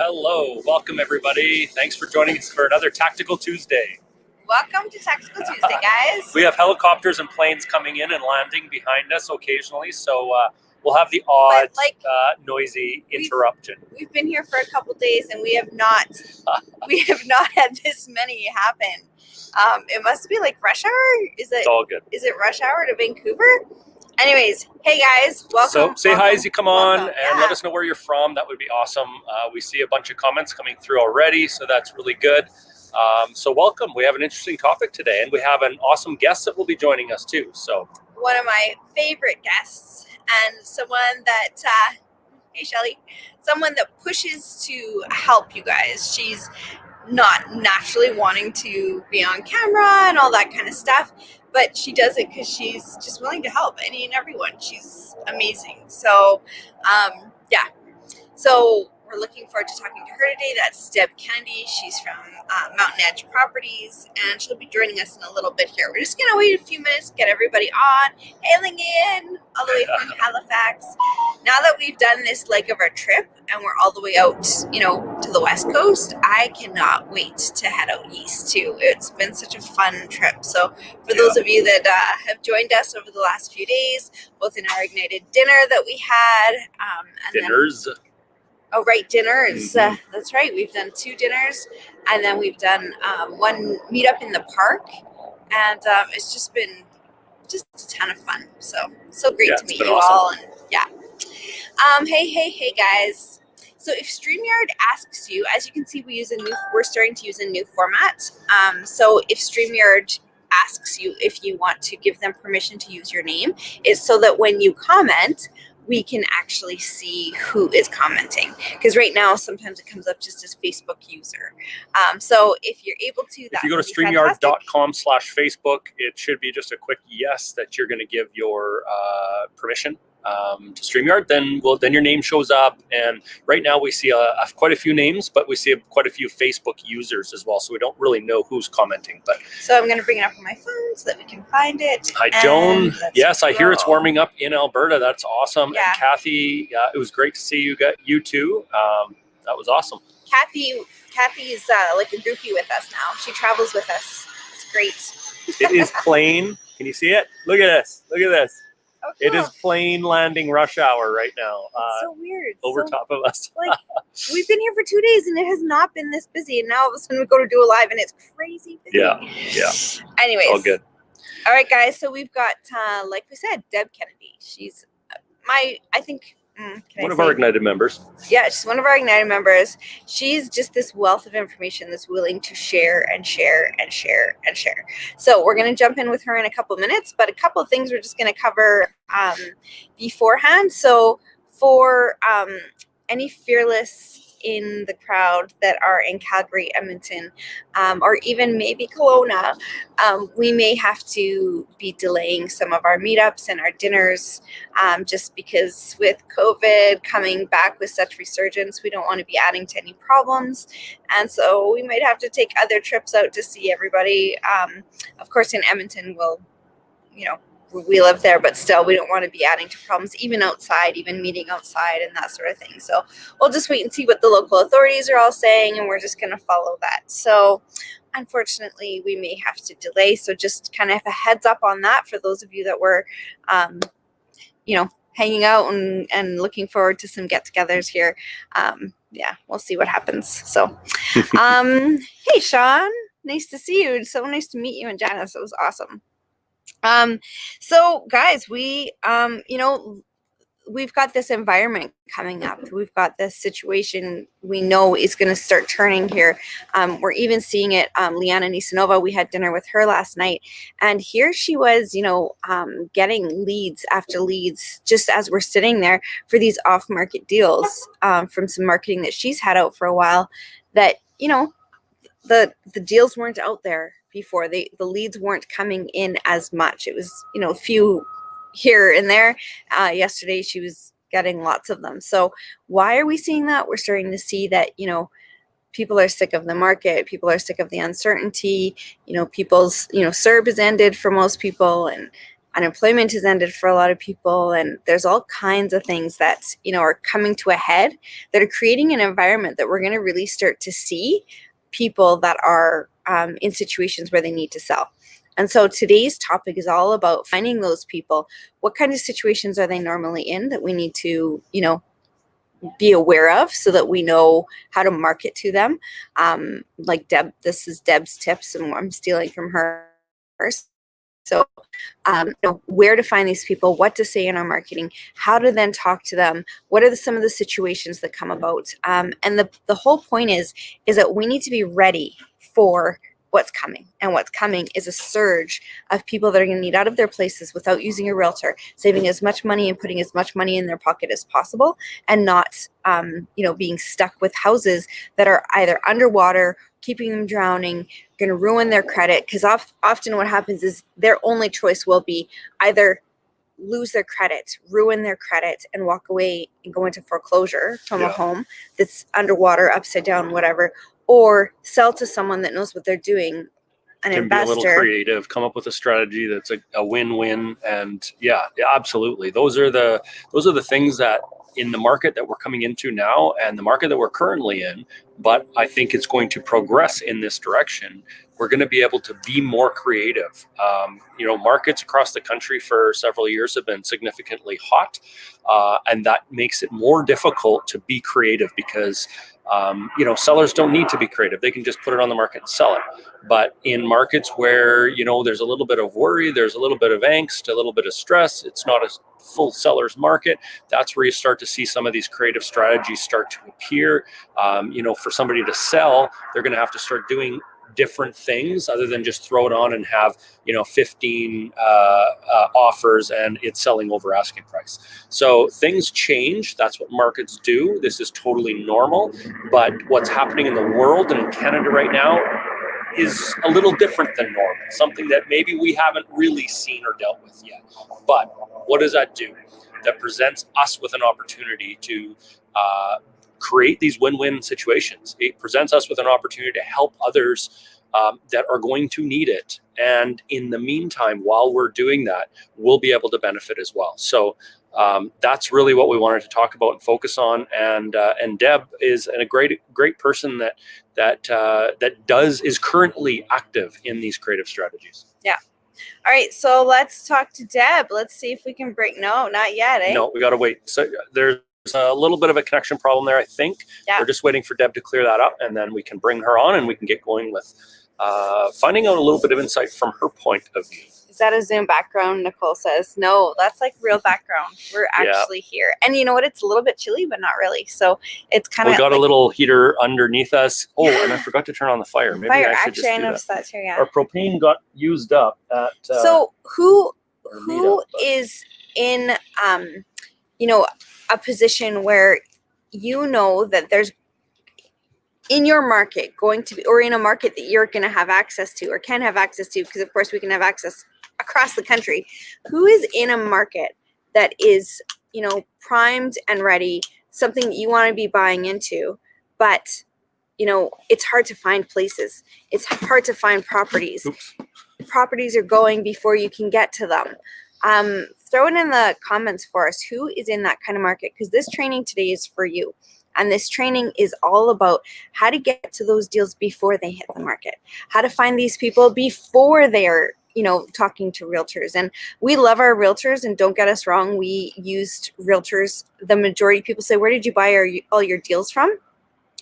Hello. Welcome, everybody. Thanks for joining us for another Tactical Tuesday. Welcome to Tactical Tuesday, guys. We have helicopters and planes coming in and landing behind us occasionally, so we'll have the odd noisy interruption. We've been here for a couple days, and we have not had this many happen. It must be like rush hour. It's all good. Is it rush hour to Vancouver? Anyways, hey guys, welcome. So say hi as you come on and let us know where you're from. That would be awesome. We see a bunch of comments coming through already, so that's really good. So welcome. We have an interesting topic today, and we have an awesome guest that will be joining us too. So one of my favorite guests, and someone that, hey Shelly, someone that pushes to help you guys. She's not naturally wanting to be on camera and all that kind of stuff, but she does it because she's just willing to help any and everyone. She's amazing. So, yeah. So we're looking forward to talking to her today. That's Deb Kennedy. She's from Mountain Edge Properties, and she'll be joining us in a little bit here. We're just going to wait a few minutes, get everybody on, hailing in all the way from Halifax. Now that we've done this leg of our trip and we're all the way out, to the West Coast, I cannot wait to head out east too. It's been such a fun trip. So for those of you that have joined us over the last few days, both in our Ignited dinner that we had, and dinners. Dinners. That's right. We've done 2 dinners, and then we've done one meetup in the park, and it's just been a ton of fun. So great to meet you all. And hey guys. So if StreamYard asks you, as you can see, we're starting to use a new format. So if StreamYard asks you if you want to give them permission to use your name, it's so that when you comment, we can actually see who is commenting. Because right now, sometimes it comes up just as Facebook user. So if you're able to, if you go to StreamYard.com/Facebook, it should be just a quick yes that you're going to give your permission to StreamYard. Then your name shows up. And right now we see quite a few names, but we see quite a few Facebook users as well. So we don't really know who's commenting. So I'm going to bring it up on my phone so that we can find it. Hi, Joan. Yes, I hear it's warming up in Alberta. That's awesome. Yeah. And Kathy, it was great to see you too. That was awesome. Kathy's like a groupie with us now. She travels with us. It's great. It is plane. Can you see it? Look at this. Oh, cool. It is plane landing rush hour right now. It's so weird. Over top of us. We've been here for 2 days and it has not been this busy. And now all of a sudden we go to do a live and it's crazy busy. Yeah. Anyways. All good. All right, guys. So we've got, like we said, Deb Kennedy. She's one of our Ignited members. Yeah, she's one of our Ignited members. She's just this wealth of information that's willing to share and share and share and share. So we're going to jump in with her in a couple minutes, but a couple of things we're just going to cover beforehand. So for any fearless in the crowd that are in Calgary, Edmonton, or even maybe Kelowna, we may have to be delaying some of our meetups and our dinners just because with COVID coming back with such resurgence, we don't want to be adding to any problems. And so we might have to take other trips out to see everybody. Of course, in Edmonton, we live there, but still we don't want to be adding to problems, even outside, even meeting outside and that sort of thing. So we'll just wait and see what the local authorities are all saying, and we're just going to follow that. So unfortunately, we may have to delay. So just kind of have a heads up on that for those of you that were, hanging out and looking forward to some get-togethers here. We'll see what happens. So, hey, Sean, nice to see you. So nice to meet you and Janice. It was awesome. So guys, we we've got this environment coming up. We've got this situation we know is going to start turning here. We're even seeing it. Liana Nisanova, we had dinner with her last night, and here she was, getting leads after leads just as we're sitting there for these off-market deals from some marketing that she's had out for a while. That the deals weren't out there before. The leads weren't coming in as much. It was a few here and there. Yesterday she was getting lots of them. So why are we seeing that? We're starting to see that people are sick of the market. People are sick of the uncertainty. People's CERB has ended for most people, and unemployment has ended for a lot of people, and there's all kinds of things that are coming to a head that are creating an environment that we're going to really start to see people that are in situations where they need to sell. And so today's topic is all about finding those people. What kind of situations are they normally in that we need to, be aware of so that we know how to market to them? Like Deb, this is Deb's tips, and I'm stealing from her. So where to find these people, what to say in our marketing, how to then talk to them, what are some of the situations that come about. And the whole point is that we need to be ready for what's coming. And what's coming is a surge of people that are going to need out of their places without using a realtor, saving as much money and putting as much money in their pocket as possible, and not being stuck with houses that are either underwater, keeping them drowning, going to ruin their credit. Because often what happens is their only choice will be either lose their credit, ruin their credit, and walk away and go into foreclosure from a home that's underwater, upside down, whatever, or sell to someone that knows what they're doing, an Can investor. Be a little creative, come up with a strategy that's a win-win. And yeah, absolutely. Those are the things that in the market that we're coming into now and the market that we're currently in, but I think it's going to progress in this direction. We're going to be able to be more creative. Markets across the country for several years have been significantly hot, and that makes it more difficult to be creative because sellers don't need to be creative. They can just put it on the market and sell it. But in markets where, there's a little bit of worry, there's a little bit of angst, a little bit of stress, it's not a full seller's market, that's where you start to see some of these creative strategies start to appear. For somebody to sell, they're going to have to start doing different things other than just throw it on and have 15 offers and it's selling over asking price. So things change. That's what markets do. This is totally normal. But what's happening in the world and in Canada right now is a little different than normal, something that maybe we haven't really seen or dealt with yet. But what does that do? That presents us with an opportunity to create these win-win situations. It presents us with an opportunity to help others that are going to need it. And in the meantime, while we're doing that, we'll be able to benefit as well. So that's really what we wanted to talk about and focus on. And Deb is a great person that is currently active in these creative strategies. Yeah. All right, so let's talk to Deb. Let's see if we can break. No, not yet, eh? No, we got to wait. So there's a little bit of a connection problem there, I think. Yeah. We're just waiting for Deb to clear that up, and then we can bring her on and we can get going with finding out a little bit of insight from her point of view. Is that a Zoom background? Nicole says. No, that's like real background. We're actually here. And you know what? It's a little bit chilly, but not really. So it's kind of. We got a little heater underneath us. Oh, and I forgot to turn on the fire. Maybe I should just do that. I noticed that too, yeah. Our propane got used up at. So who is in a position where that there's in your market going to be, or in a market that you're going to have access to or can have access to, because of course we can have access across the country. Who is in a market that is, primed and ready, something that you want to be buying into, but, it's hard to find places. It's hard to find properties. Oops. Properties are going before you can get to them. Throw it in the comments for us. Who is in that kind of market? Because this training today is for you. And this training is all about how to get to those deals before they hit the market, how to find these people before they're, talking to realtors. And we love our realtors, and don't get us wrong. We used realtors. The majority of people say, where did you buy all your deals from?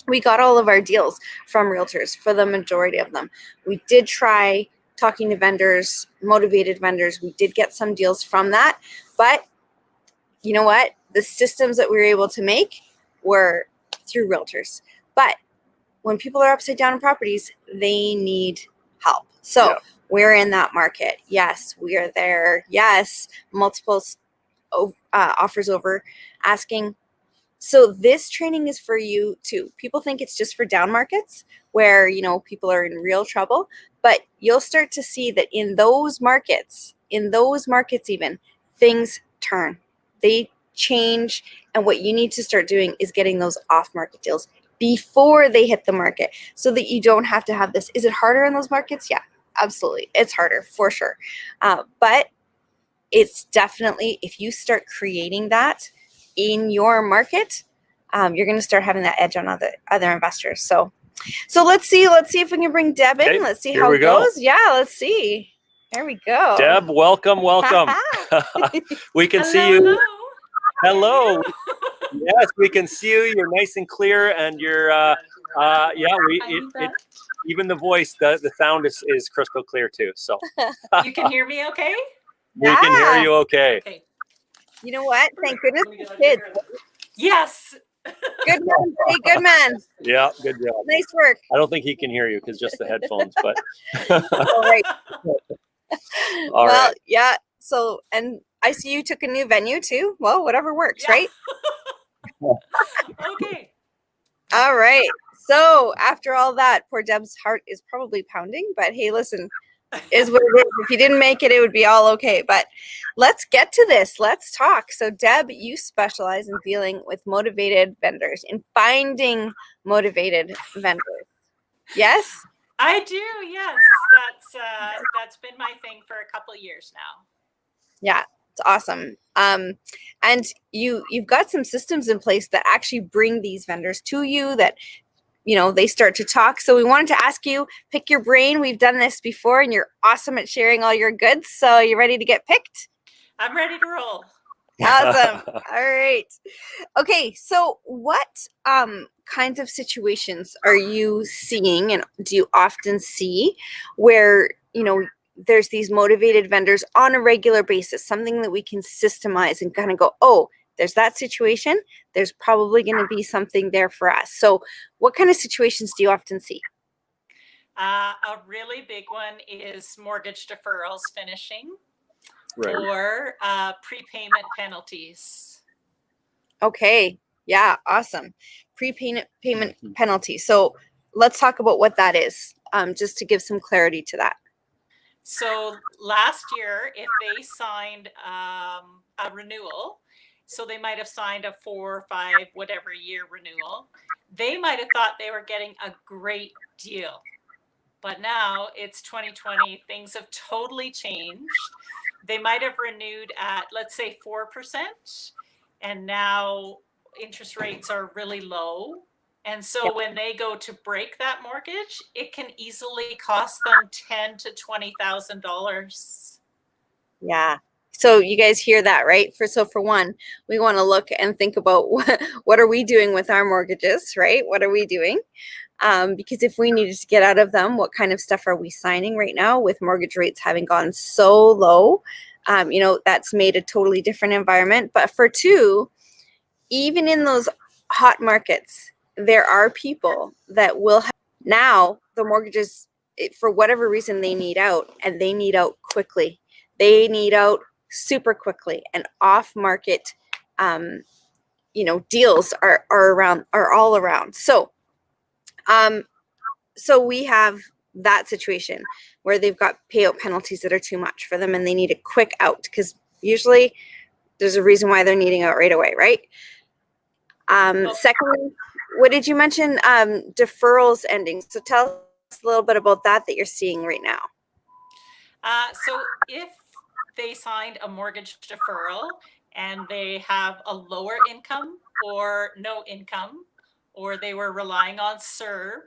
We got all of our deals from realtors for the majority of them. We did try talking to vendors, motivated vendors. We did get some deals from that, but you know what? the systems that we were able to make were through realtors. But when people are upside down in properties, they need help. So we're in that market. Yes, we are there. Yes, multiple offers over asking. So this training is for you too. People think it's just for down markets where, you know, people are in real trouble, but you'll start to see that in those markets even, things turn. They change, and what you need to start doing is getting those off-market deals before they hit the market so that you don't have to have this. Is it harder in those markets? Yeah, absolutely. It's harder for sure. But it's definitely, if you start creating that in your market, you're going to start having that edge on other investors. So let's see if we can bring Deb in. Let's see how it goes. Yeah, let's see. There we go. Deb, welcome. We can see you. Hello. Yes, we can see you. You're nice and clear, and you're even the voice, the sound is crystal clear too. So you can hear me okay? We can hear you okay. You know what? Thank goodness for kids. Yes. Good man, buddy. Good man. Yeah, good job. Nice work. I don't think he can hear you because just the headphones, but all right. All right. Yeah. So, and I see you took a new venue too. Well, whatever works, right? Okay. All right. So after all that, poor Deb's heart is probably pounding, but hey, listen, is what it is. If you didn't make it, it would be all okay. But let's get to this. Let's talk. So Deb, you specialize in dealing with motivated vendors, in finding motivated vendors. Yes? I do, yes. That's been my thing for a couple of years now. Yeah, it's awesome. And you've got some systems in place that actually bring these vendors to you, that you know, they start to talk. So we wanted to ask you, pick your brain. We've done this before and you're awesome at sharing all your goods. So you ready to get picked? I'm ready to roll. Awesome. All right. Okay. So what kinds of situations are you seeing, and do you often see where, you know, there's these motivated vendors on a regular basis, something that we can systemize and kind of go, oh, there's that situation, there's probably going to be something there for us. So what kind of situations do you often see? A really big one is mortgage deferrals finishing, right, or prepayment penalties. Okay. Yeah. Awesome. Prepayment penalty. So let's talk about what that is, just to give some clarity to that. So last year, if they signed a renewal, so they might have signed a 4 or 5, whatever year renewal, they might have thought they were getting a great deal. But now it's 2020, things have totally changed. They might have renewed at, let's say, 4%, and now interest rates are really low. And so when they go to break that mortgage, it can easily cost them $10,000 to $20,000. Yeah. So you guys hear that, right? For one, we want to look and think about what are we doing with our mortgages, right? What are we doing? Because if we needed to get out of them, what kind of stuff are we signing right now with mortgage rates having gone so low? You know, that's made a totally different environment. But for two, even in those hot markets, there are people that will have now the mortgages, for whatever reason, they need out, and they need out quickly. They need out super quickly, and off market, you know, deals are all around. So, so we have that situation where they've got payout penalties that are too much for them, and they need a quick out, because usually there's a reason why they're needing out right away, right? Secondly, what did you mention? Deferrals ending. So tell us a little bit about that you're seeing right now. So if they signed a mortgage deferral and they have a lower income or no income, or they were relying on CERB,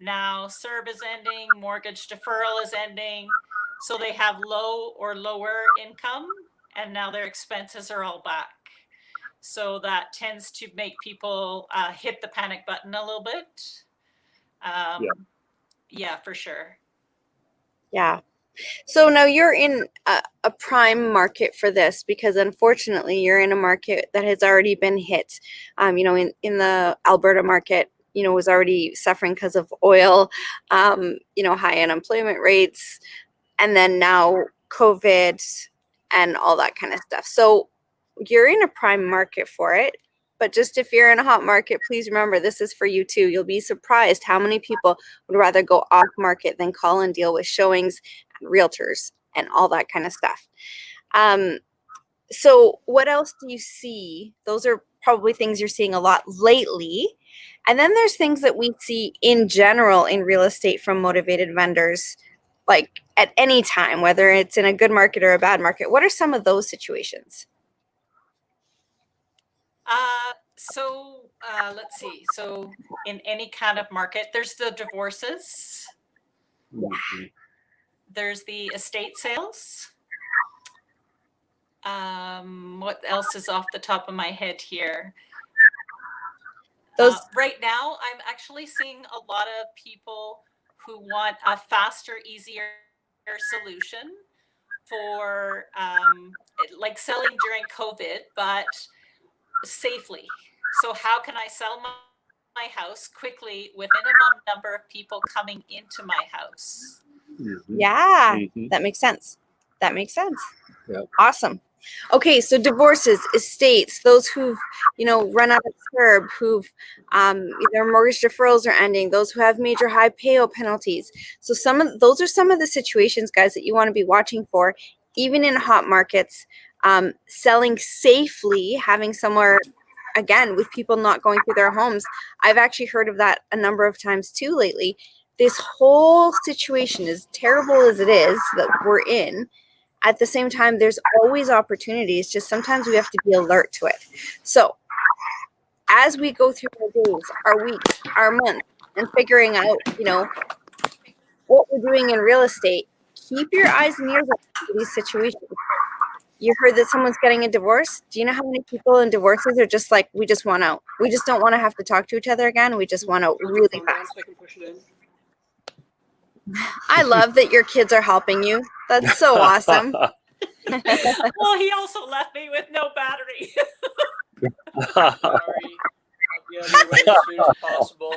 now CERB is ending, mortgage deferral is ending, so they have low or lower income, and now their expenses are all back. So that tends to make people hit the panic button a little bit. Yeah, for sure. Yeah. So now you're in a prime market for this because unfortunately you're in a market that has already been hit. In the Alberta market, was already suffering because of oil, high unemployment rates, and then now COVID and all that kind of stuff. So you're in a prime market for it. But just if you're in a hot market, please remember this is for you too. You'll be surprised how many people would rather go off market than call and deal with showings and realtors and all that kind of stuff. So what else do you see? Those are probably things you're seeing a lot lately. And then there's things that we see in general in real estate from motivated vendors, like at any time, whether it's in a good market or a bad market. What are some of those situations? Let's see. So in any kind of market, there's the divorces. Mhm. There's the estate sales. What else is off the top of my head here? Right now, I'm actually seeing a lot of people who want a faster, easier solution for like selling during COVID, but safely. So how can I sell my house quickly with minimum number of people coming into my house? Yeah, Mhm. that makes sense. That makes sense. Yep. Awesome. Okay, so divorces, estates, those who've, run out of CERB, who've their mortgage deferrals are ending, those who have major high payout penalties. So those are some of the situations, guys, that you want to be watching for, even in hot markets, selling safely, having somewhere, again, with people not going through their homes. I've actually heard of that a number of times too lately. This whole situation, as terrible as it is that we're in, at the same time, there's always opportunities. Just sometimes we have to be alert to it. So as we go through our days, our weeks, our months, and figuring out, what we're doing in real estate, keep your eyes and ears open for these situations. You heard that someone's getting a divorce. Do you know how many people in divorces are just like, we just want out. We just don't want to have to talk to each other again. We just want out really fast. I love that your kids are helping you. That's so awesome. Well, he also left me with no battery. Sorry. I'll be on your way as soon as possible.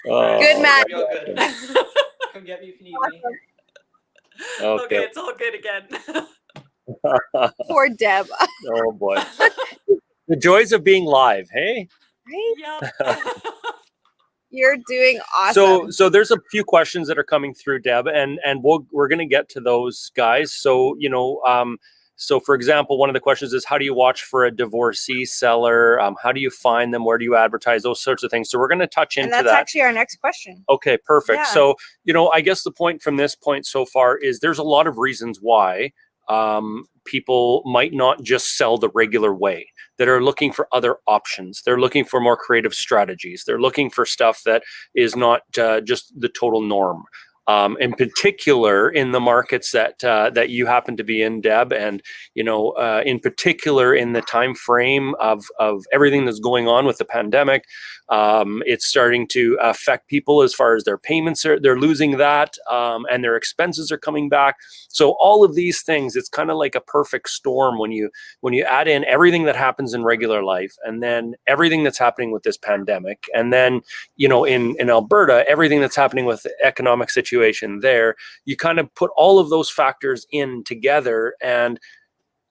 Good, Matt. You're good. Come get me if you need me. Okay, it's all good again. Poor Deb. Oh boy. The joys of being live, hey? Right? Yeah. You're doing awesome. So there's a few questions that are coming through, Deb, and we're going to get to those, guys. So so for example, one of the questions is, how do you watch for a divorcee seller? How do you find them? Where do you advertise? Those sorts of things. So we're going to touch into that. And that's actually our next question. Okay, perfect. Yeah. So I guess the point from this point so far is there's a lot of reasons why people might not just sell the regular way, that are looking for other options. They're looking for more creative strategies. They're looking for stuff that is not just the total norm. In particular, in the markets that you happen to be in, Deb, and in particular in the time frame of everything that's going on with the pandemic, it's starting to affect people as far as their payments they're losing that, and their expenses are coming back. So all of these things, it's kind of like a perfect storm when you add in everything that happens in regular life, and then everything that's happening with this pandemic, and then in Alberta, everything that's happening with the economic situation there. You kind of put all of those factors in together, and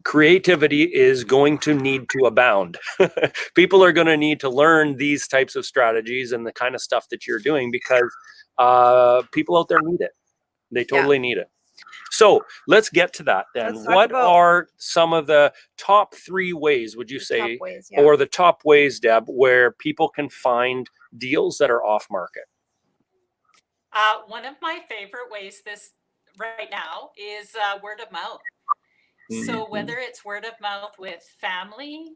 creativity is going to need to abound. People are going to need to learn these types of strategies and the kind of stuff that you're doing, because people out there need it. They totally need it. So let's get to that then. What are some of the top 3 ways, would you say, or the top ways, Deb, where people can find deals that are off market? One of my favorite ways this right now is word of mouth. So whether it's word of mouth with family,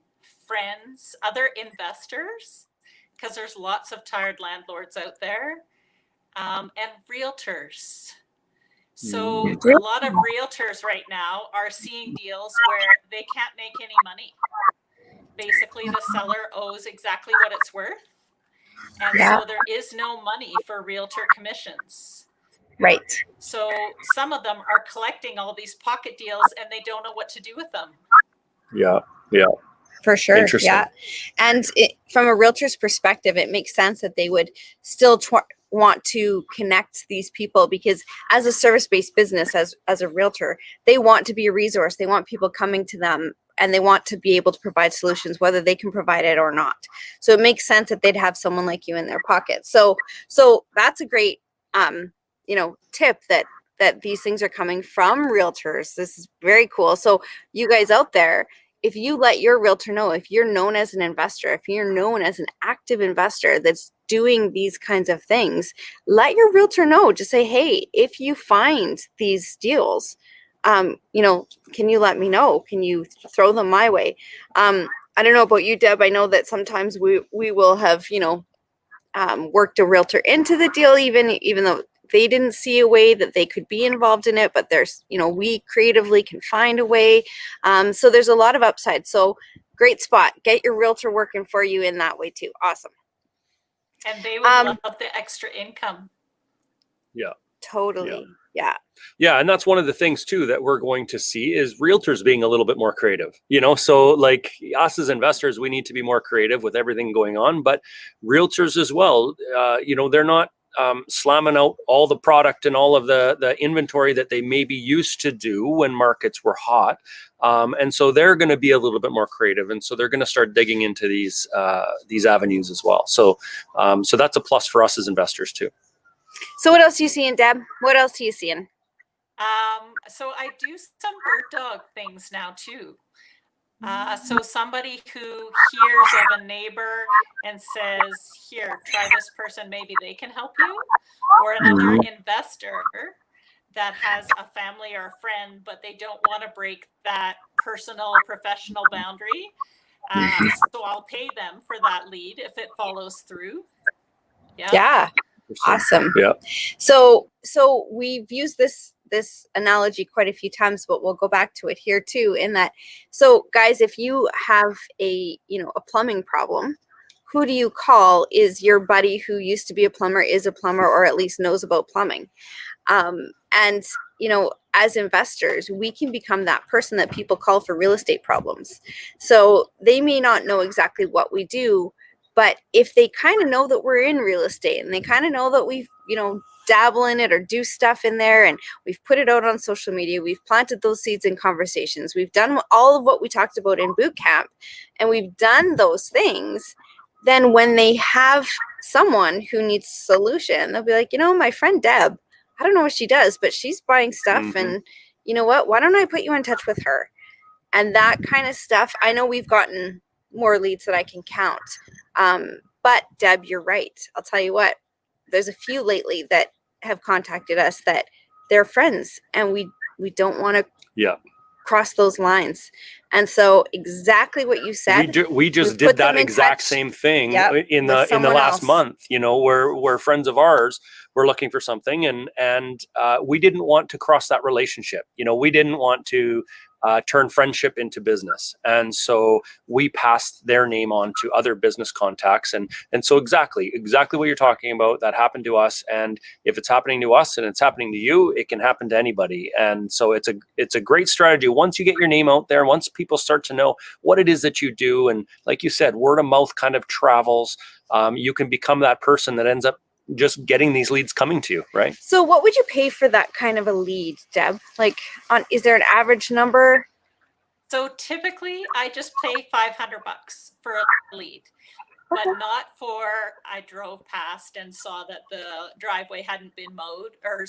friends, other investors, because there's lots of tired landlords out there, and realtors. So a lot of realtors right now are seeing deals where they can't make any money. Basically, the seller owes exactly what it's worth. And so there is no money for realtor commissions. Right. So some of them are collecting all these pocket deals and they don't know what to do with them. Yeah. Yeah. For sure. Interesting. Yeah. And from a realtor's perspective, it makes sense that they would still want to connect these people, because as a service-based business, as a realtor, they want to be a resource. They want people coming to them, and they want to be able to provide solutions, whether they can provide it or not. So it makes sense that they'd have someone like you in their pocket. So that's a great, tip that these things are coming from realtors. This is very cool. So you guys out there, if you let your realtor know, if you're known as an investor, if you're known as an active investor that's doing these kinds of things, let your realtor know. Just say, hey, if you find these deals, can you let me know? Can you throw them my way? I don't know about you, Deb. I know that sometimes we will have, worked a realtor into the deal, even though they didn't see a way that they could be involved in it, but there's, we creatively can find a way. So there's a lot of upside. So great spot. Get your realtor working for you in that way too. Awesome. And they would love the extra income. Yeah. Totally. Yeah. Yeah, and that's one of the things too that we're going to see is realtors being a little bit more creative. So like us as investors, we need to be more creative with everything going on, but realtors as well. They're not slamming out all the product and all of the inventory that they maybe used to do when markets were hot, and so they're going to be a little bit more creative, and so they're going to start digging into these avenues as well. So that's a plus for us as investors too. So what else are you seeing, Deb? What else are you seeing? So I do some bird dog things now too. So somebody who hears of a neighbor and says, here, try this person, maybe they can help you. Or another investor that has a family or a friend, but they don't want to break that personal professional boundary. So I'll pay them for that lead if it follows through. Yeah. Awesome. Yeah. So we've used this analogy quite a few times, but we'll go back to it here too, in that, so guys, if you have a plumbing problem, who do you call? Is your buddy who used to be a plumber, is a plumber, or at least knows about plumbing. And as investors, we can become that person that people call for real estate problems. So they may not know exactly what we do, but if they kind of know that we're in real estate and they kind of know that we've, dabble in it or do stuff in there, and we've put it out on social media, we've planted those seeds in conversations, we've done all of what we talked about in boot camp, and we've done those things, then when they have someone who needs a solution, they'll be like, my friend Deb, I don't know what she does, but she's buying stuff, and you know what? Why don't I put you in touch with her? And that kind of stuff. I know we've gotten more leads that I can count. But Deb, you're right. I'll tell you what, there's a few lately that have contacted us that they're friends, and we don't want to cross those lines. And so exactly what you said. We just did that exact same thing in the last month, where friends of ours were looking for something, and we didn't want to cross that relationship. We didn't want to turn friendship into business. And so we passed their name on to other business contacts. And so exactly what you're talking about, that happened to us. And if it's happening to us and it's happening to you, it can happen to anybody. And so it's a great strategy. Once you get your name out there, once people start to know what it is that you do, and like you said, word of mouth kind of travels, you can become that person that ends up just getting these leads coming to you, right? So what would you pay for that kind of a lead, Deb? Like, is there an average number? So typically I just pay $500 for a lead, but not for, I drove past and saw that the driveway hadn't been mowed, or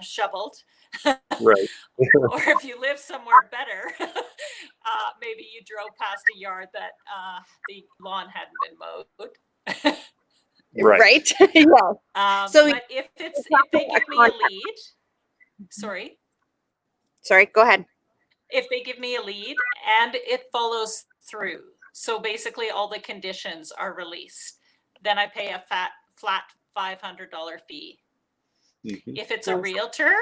shoveled. Right. Or if you live somewhere better, maybe you drove past a yard that the lawn hadn't been mowed. Right. Yeah. So but if they give me a lead, sorry, go ahead. If they give me a lead and it follows through, so basically all the conditions are released, then I pay a flat $500 fee. If it's a realtor,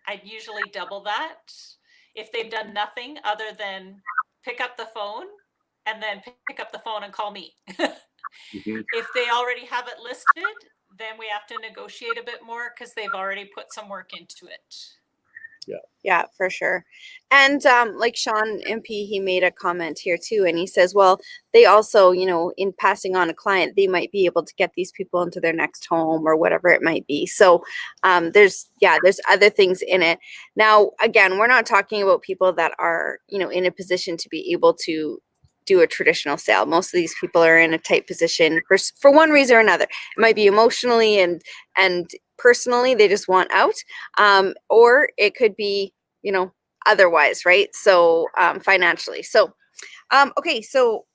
I'd usually double that. If they've done nothing other than pick up the phone and then pick up the phone and call me. If they already have it listed, then we have to negotiate a bit more because they've already put some work into it. Yeah, for sure. And like Sean MP, he made a comment here too, and he says, well, they also, you know, in passing on a client, they might be able to get these people into their next home or whatever it might be. So there's other things in it. Now, again, we're not talking about people that are, you know, in a position to be able to do a traditional sale. Most of these people are in a tight position for one reason or another. It might be emotionally and personally, they just want out, or it could be, you know, otherwise, right? So financially. So okay, so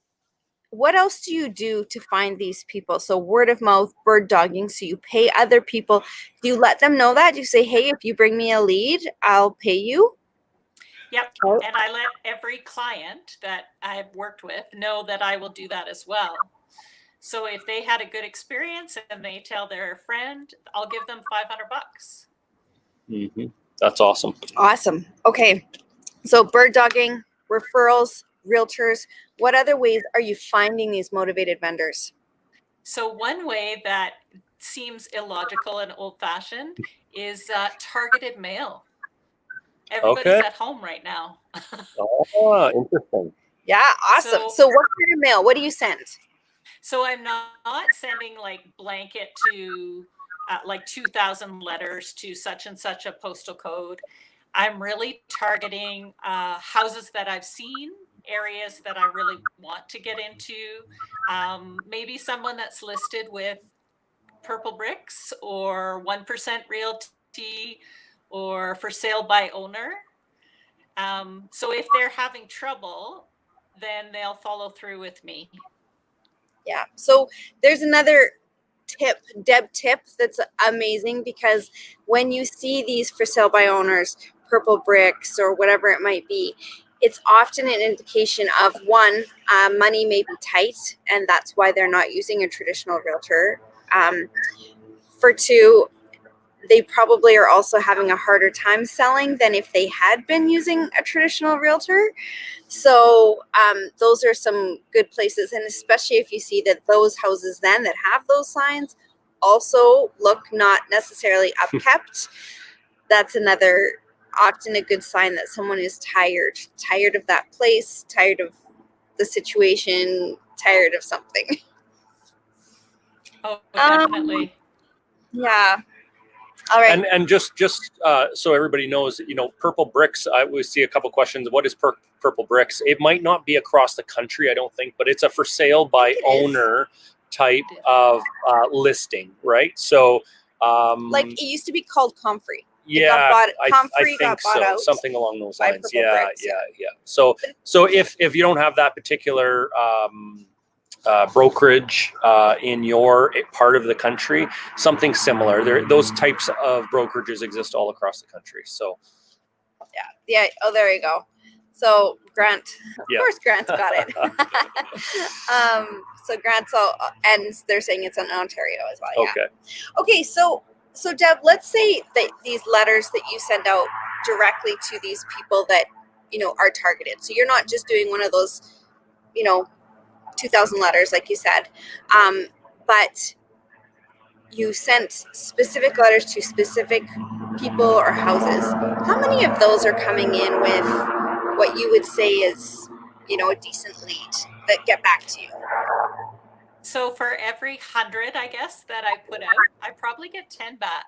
what else do you do to find these people? So word of mouth, bird dogging. So you pay other people. Do you let them know that? Do you say, hey, if you bring me a lead, I'll pay you? Yep. Oh. And I let every client that I've worked with know that I will do that as well. So if they had a good experience and they tell their friend, I'll give them $500. Mm-hmm. That's awesome. Awesome. Okay. So bird dogging, referrals, realtors. What other ways are you finding these motivated vendors? So one way that seems illogical and old-fashioned is targeted mail. Everybody's Okay. at home right now. Oh, interesting. Yeah, awesome. So what kind of mail? What do you send? So I'm not sending like blanket to like 2,000 letters to such and such a postal code. I'm really targeting houses that I've seen, areas that I really want to get into. Maybe someone that's listed with Purple Bricks or 1% Realty or for sale by owner. So if they're having trouble, then they'll follow through with me. Yeah. So there's another tip, Deb tip, that's amazing, because when you see these for sale by owners, Purple Bricks or whatever it might be, it's often an indication of one, money may be tight, and that's why they're not using a traditional realtor. For two, they probably are also having a harder time selling than if they had been using a traditional realtor. So those are some good places. And especially if you see that those houses then that have those signs also look not necessarily upkept, that's another often a good sign that someone is tired of that place, tired of the situation, tired of something. Oh, definitely. Yeah. All right. And just so everybody knows, you know, Purple Bricks, I always see a couple questions. What is Purple Bricks? It might not be across the country, I don't think, but it's a for sale by owner type of listing, right? So like it used to be called Comfrey. Yeah, Comfrey I think got bought so. out Something along those by lines. Purple Yeah, Bricks, yeah. So if you don't have that particular brokerage in your part of the country, something similar. Those types of brokerages exist all across the country. So yeah. Oh, there you go. So Grant, of Yeah. course, Grant's got it. So Grant's all, and they're saying it's in Ontario as well. Yeah. Okay. Okay. So Deb, let's say that these letters that you send out directly to these people that, you know, are targeted. So you're not just doing one of those, you know, 2,000 letters like you said, but you sent specific letters to specific people or houses. How many of those are coming in with what you would say is, you know, a decent lead that get back to you? So for every 100, I guess, that I put out, I probably get 10 back,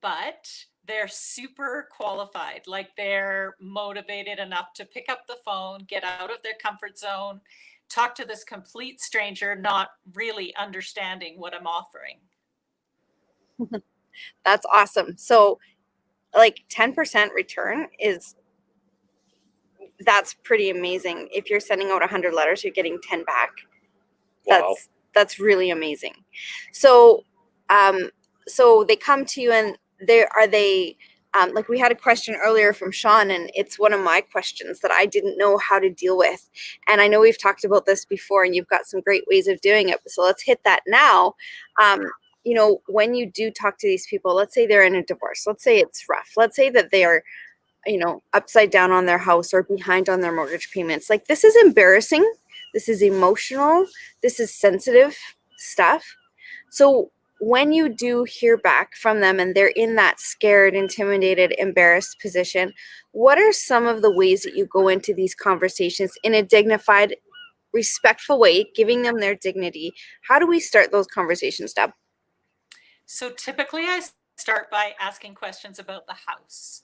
but they're super qualified. Like they're motivated enough to pick up the phone, get out of their comfort zone, talk to this complete stranger, not really understanding what I'm offering. That's awesome. So like 10% return that's pretty amazing. If you're sending out 100 letters, you're getting 10 back. Wow. That's really amazing. So so they come to you, and they like we had a question earlier from Sean, and it's one of my questions that I didn't know how to deal with. And I know we've talked about this before, and you've got some great ways of doing it. So let's hit that now. You know, when you do talk to these people, let's say they're in a divorce, let's say it's rough, let's say that they are, you know, upside down on their house or behind on their mortgage payments. Like, this is embarrassing. This is emotional. This is sensitive stuff. So when you do hear back from them and they're in that scared, intimidated, embarrassed position, what are some of the ways that you go into these conversations in a dignified, respectful way, giving them their dignity? How do we start those conversations, Deb? So typically I start by asking questions about the house.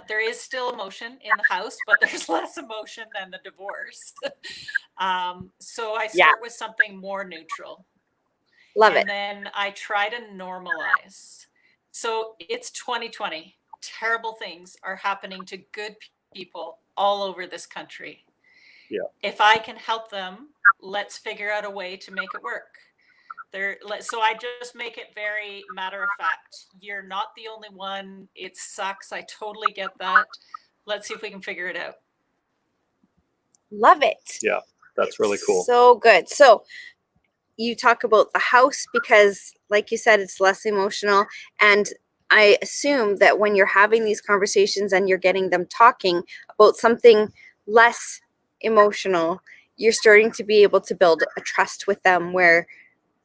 There is still emotion in the house, but there's less emotion than the divorce. So I start with something more neutral. Love it. And then I try to normalize. So it's 2020. Terrible things are happening to good people all over this country. Yeah. If I can help them, let's figure out a way to make it work. So I just make it very matter of fact. You're not the only one. It sucks. I totally get that. Let's see if we can figure it out. Love it. Yeah, that's really cool. So good. So you talk about the house because, like you said, it's less emotional. And I assume that when you're having these conversations and you're getting them talking about something less emotional, you're starting to be able to build a trust with them where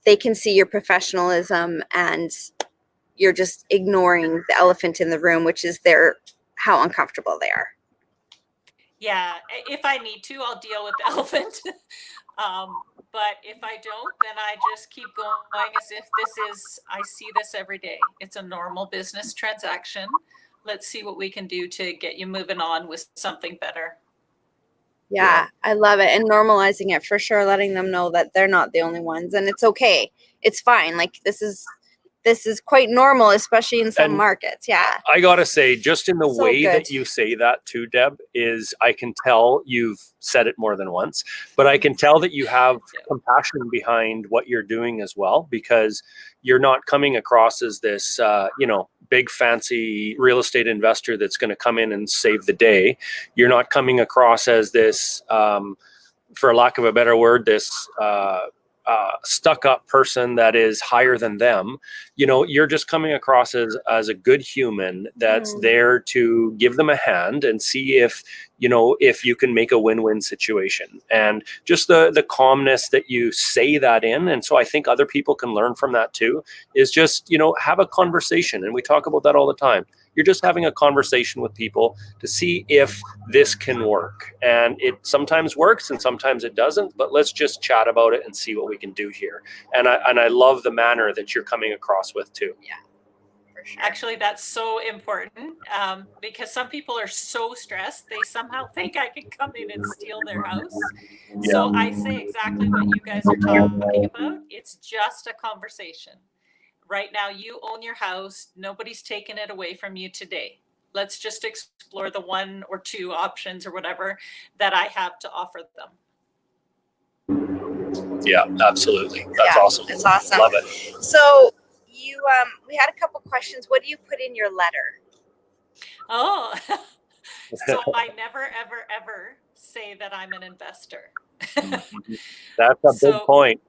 they can see your professionalism and you're just ignoring the elephant in the room, which is how uncomfortable they are. Yeah, if I need to, I'll deal with the elephant. But if I don't, then I just keep going as if I see this every day. It's a normal business transaction. Let's see what we can do to get you moving on with something better. Yeah, I love it. And normalizing it for sure, letting them know that they're not the only ones and it's okay. It's fine. Like this is quite normal, especially in some markets. Yeah. I gotta say, just in the So way good. that you say that too, Deb, is I can tell you've said it more than once, but I can tell that you have compassion behind what you're doing as well, because you're not coming across as this, big fancy real estate investor that's going to come in and save the day. You're not coming across as this, for lack of a better word, this stuck-up person that is higher than them. You're just coming across as a good human that's there to give them a hand and see if you can make a win-win situation. And just the calmness that you say that in, and so I think other people can learn from that too, is just have a conversation. And we talk about that all the time. You're just having a conversation with people to see if this can work. And it sometimes works and sometimes it doesn't, but let's just chat about it and see what we can do here. And I love the manner that you're coming across with too. Yeah, for sure. Actually, that's so important because some people are so stressed, they somehow think I can come in and steal their house. Yeah. So I say exactly what you guys are talking about. It's just a conversation. Right now, you own your house. Nobody's taken it away from you today. Let's just explore the one or two options or whatever that I have to offer them. Yeah, absolutely. That's awesome. It's awesome. Love it. So we had a couple questions. What do you put in your letter? Oh, so I never, ever, ever say that I'm an investor. That's a big point.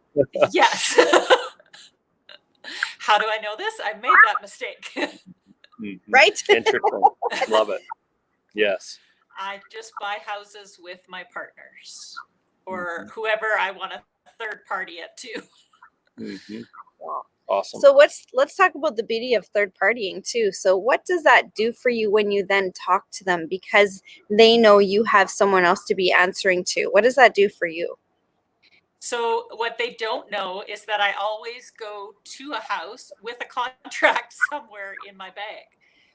Yes. How do I know this? I made that mistake. Right? Interesting. Love it. Yes. I just buy houses with my partners or whoever I want a third party at too. Awesome. So let's talk about the beauty of third partying too. So what does that do for you when you then talk to them because they know you have someone else to be answering to? What does that do for you? So what they don't know is that I always go to a house with a contract somewhere in my bag.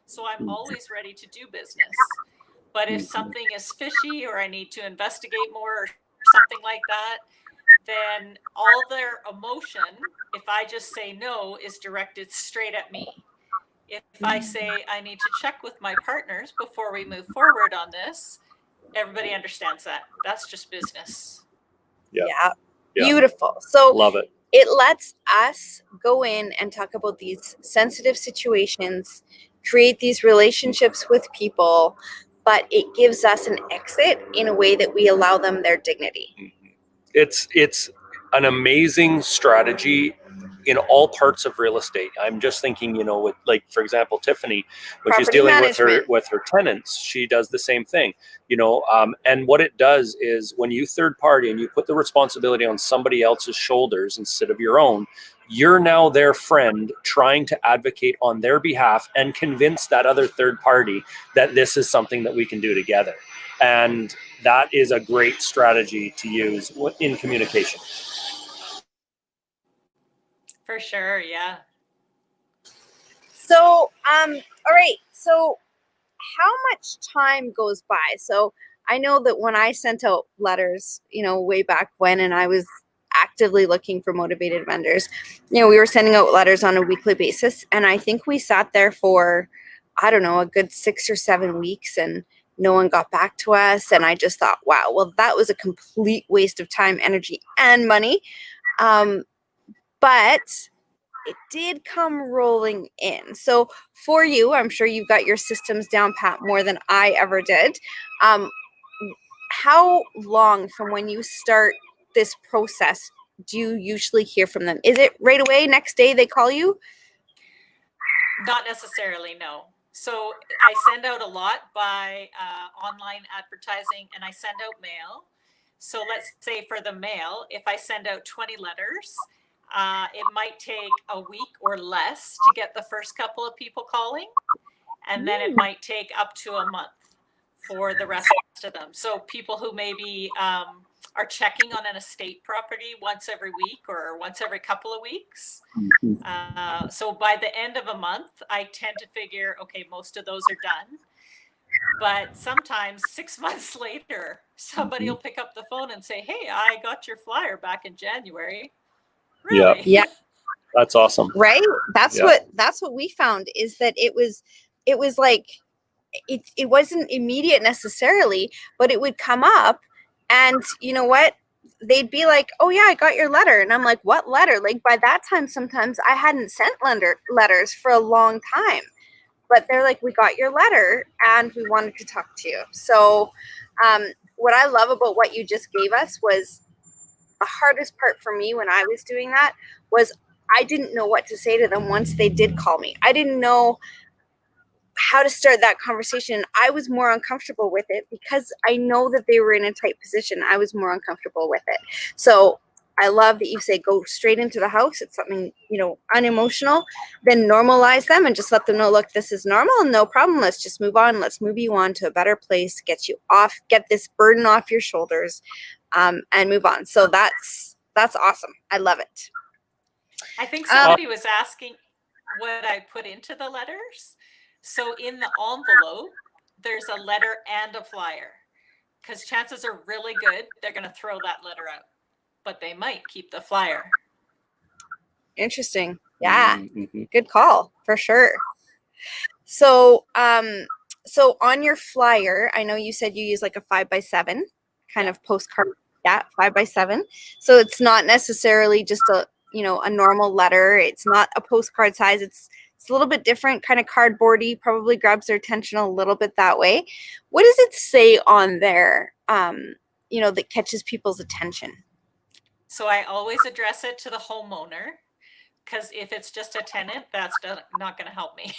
So I'm always ready to do business. But if something is fishy or I need to investigate more or something like that, then all their emotion, if I just say no, is directed straight at me. If I say I need to check with my partners before we move forward on this, everybody understands that. That's just business. Yeah. Beautiful. So love it. It lets us go in and talk about these sensitive situations, create these relationships with people, but it gives us an exit in a way that we allow them their dignity. It's an amazing strategy in all parts of real estate. I'm just thinking, with, like, for example, Tiffany, when she's dealing with her tenants, she does the same thing, and what it does is when you third party and you put the responsibility on somebody else's shoulders instead of your own, you're now their friend trying to advocate on their behalf and convince that other third party that this is something that we can do together. And that is a great strategy to use in communication. For sure, yeah. So, all right. So, how much time goes by? So, I know that when I sent out letters, way back when, and I was actively looking for motivated vendors, we were sending out letters on a weekly basis. And I think we sat there for, I don't know, a good 6 or 7 weeks, and no one got back to us. And I just thought, wow, well, that was a complete waste of time, energy, and money. But it did come rolling in. So for you, I'm sure you've got your systems down pat more than I ever did. How long from when you start this process do you usually hear from them? Is it right away, next day they call you? Not necessarily, no. So I send out a lot by online advertising, and I send out mail. So let's say for the mail, if I send out 20 letters, it might take a week or less to get the first couple of people calling. And then it might take up to a month for the rest of them. So people who maybe are checking on an estate property once every week or once every couple of weeks. So by the end of a month, I tend to figure, okay, most of those are done. But sometimes 6 months later, somebody will pick up the phone and say, hey, I got your flyer back in January. Really? Yeah. That's awesome. Right? That's what we found, is that it was like it wasn't immediate necessarily, but it would come up, and you know what? They'd be like, oh yeah, I got your letter. And I'm like, what letter? Like, by that time, sometimes I hadn't sent letters for a long time, but they're like, we got your letter and we wanted to talk to you. So what I love about what you just gave us was, the hardest part for me when I was doing that was, I didn't know what to say to them once they did call me. I didn't know how to start that conversation. I was more uncomfortable with it because I know that they were in a tight position. I was more uncomfortable with it. So I love that you say go straight into the house. It's something, unemotional. Then normalize them and just let them know, look, this is normal and no problem. Let's just move on. Let's move you on to a better place, get you off, get this burden off your shoulders, and move on. So that's awesome. I love it. I think somebody was asking what I put into the letters. So in the envelope, there's a letter and a flyer, because chances are really good they're going to throw that letter out, but they might keep the flyer. Interesting. Yeah. Mm-hmm. Good call, for sure. So, so on your flyer, I know you said you use like a 5x7 kind of postcard. Yeah, 5x7. So it's not necessarily just a normal letter. It's not a postcard size. It's a little bit different, kind of cardboardy. Probably grabs their attention a little bit that way. What does it say on there? That catches people's attention? So I always address it to the homeowner, because if it's just a tenant, that's not going to help me.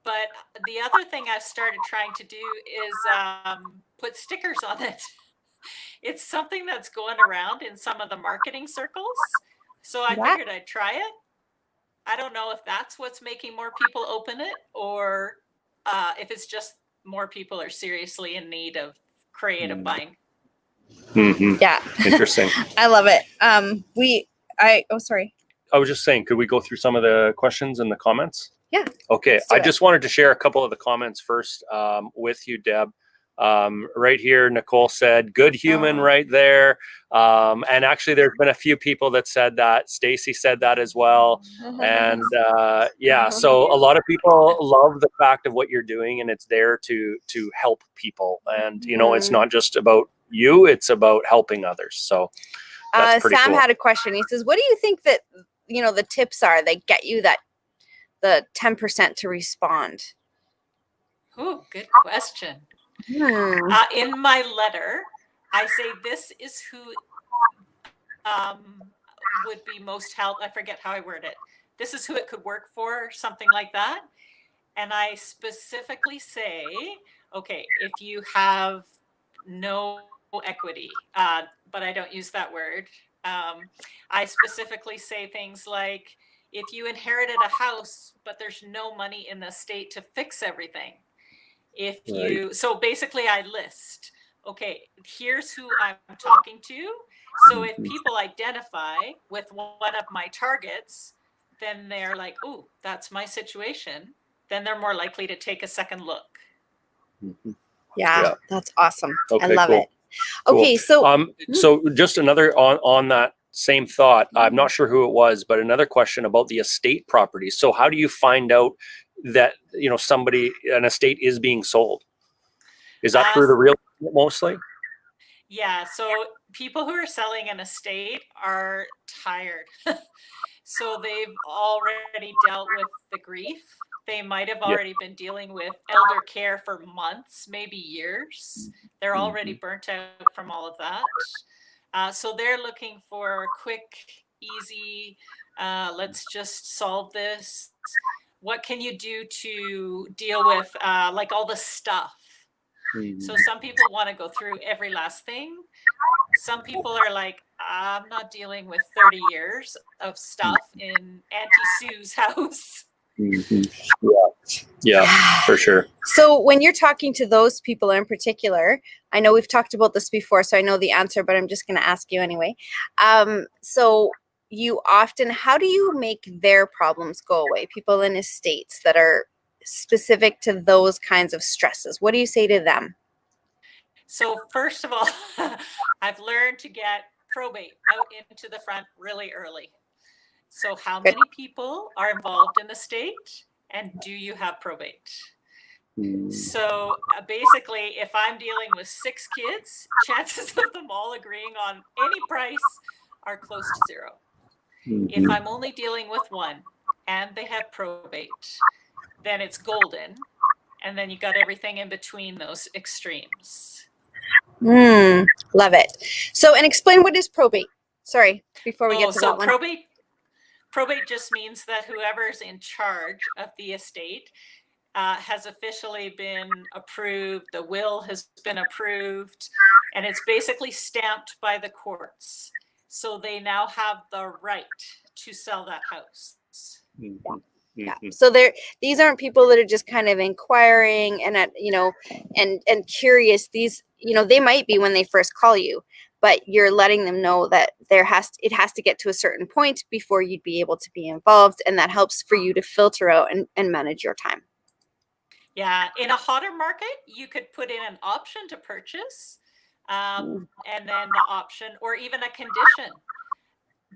But the other thing I've started trying to do is put stickers on it. It's something that's going around in some of the marketing circles. So I figured I'd try it. I don't know if that's what's making more people open it, or if it's just more people are seriously in need of creative buying. Mm-hmm. Yeah. Interesting. I love it. Sorry. I was just saying, could we go through some of the questions and the comments? Yeah. Okay. I just wanted to share a couple of the comments first with you, Deb. Right here, Nicole said, good human right there. And actually, there's been a few people that said that. Stacy said that as well. And so a lot of people love the fact of what you're doing, and it's there to help people. And, it's not just about you, it's about helping others. So that's pretty Sam cool. had a question. He says, what do you think that, the tips are that get you the 10% to respond? Oh, good question. In my letter, I say this is who would be most help. I forget how I word it. This is who it could work for, something like that. And I specifically say, okay, if you have no equity, but I don't use that word. I specifically say things like, if you inherited a house, but there's no money in the estate to fix everything. If you, so basically I list, okay, here's who I'm talking to. So if people identify with one of my targets, then they're like, oh, that's my situation. Then they're more likely to take a second look. Yeah, that's awesome. I Okay, love cool. it. Okay, so so just another on that same thought. I'm not sure who it was, but another question about the estate properties. So how do you find out that an estate is being sold? Is that through the real mostly? Yeah, so people who are selling an estate are tired. So they've already dealt with the grief. They might have already been dealing with elder care for months, maybe years. They're already burnt out from all of that. So they're looking for quick, easy, let's just solve this. What can you do to deal with like all the stuff? So some people want to go through every last thing. Some people are like, I'm not dealing with 30 years of stuff in Auntie Sue's house. Yeah, for sure. So when you're talking to those people in particular, I know we've talked about this before, so I know the answer, but I'm just going to ask you anyway. So you often, how do you make their problems go away? People in estates that are specific to those kinds of stresses. What do you say to them? So first of all, I've learned to get probate out into the front really early. So how many people are involved in the state, and do you have probate? So basically, if I'm dealing with 6 kids, chances of them all agreeing on any price are close to 0. If I'm only dealing with 1 and they have probate, then it's golden. And then you got everything in between those extremes. Love it. So, and explain, what is probate? Sorry, before we get to that one. Probate just means that whoever's in charge of the estate has officially been approved. The will has been approved, and it's basically stamped by the courts. So they now have the right to sell that house. Yeah. So these aren't people that are just kind of inquiring and and curious. These, they might be when they first call you, but you're letting them know that it has to get to a certain point before you'd be able to be involved, and that helps for you to filter out and manage your time. Yeah, in a hotter market, you could put in an option to purchase, and then the option, or even a condition,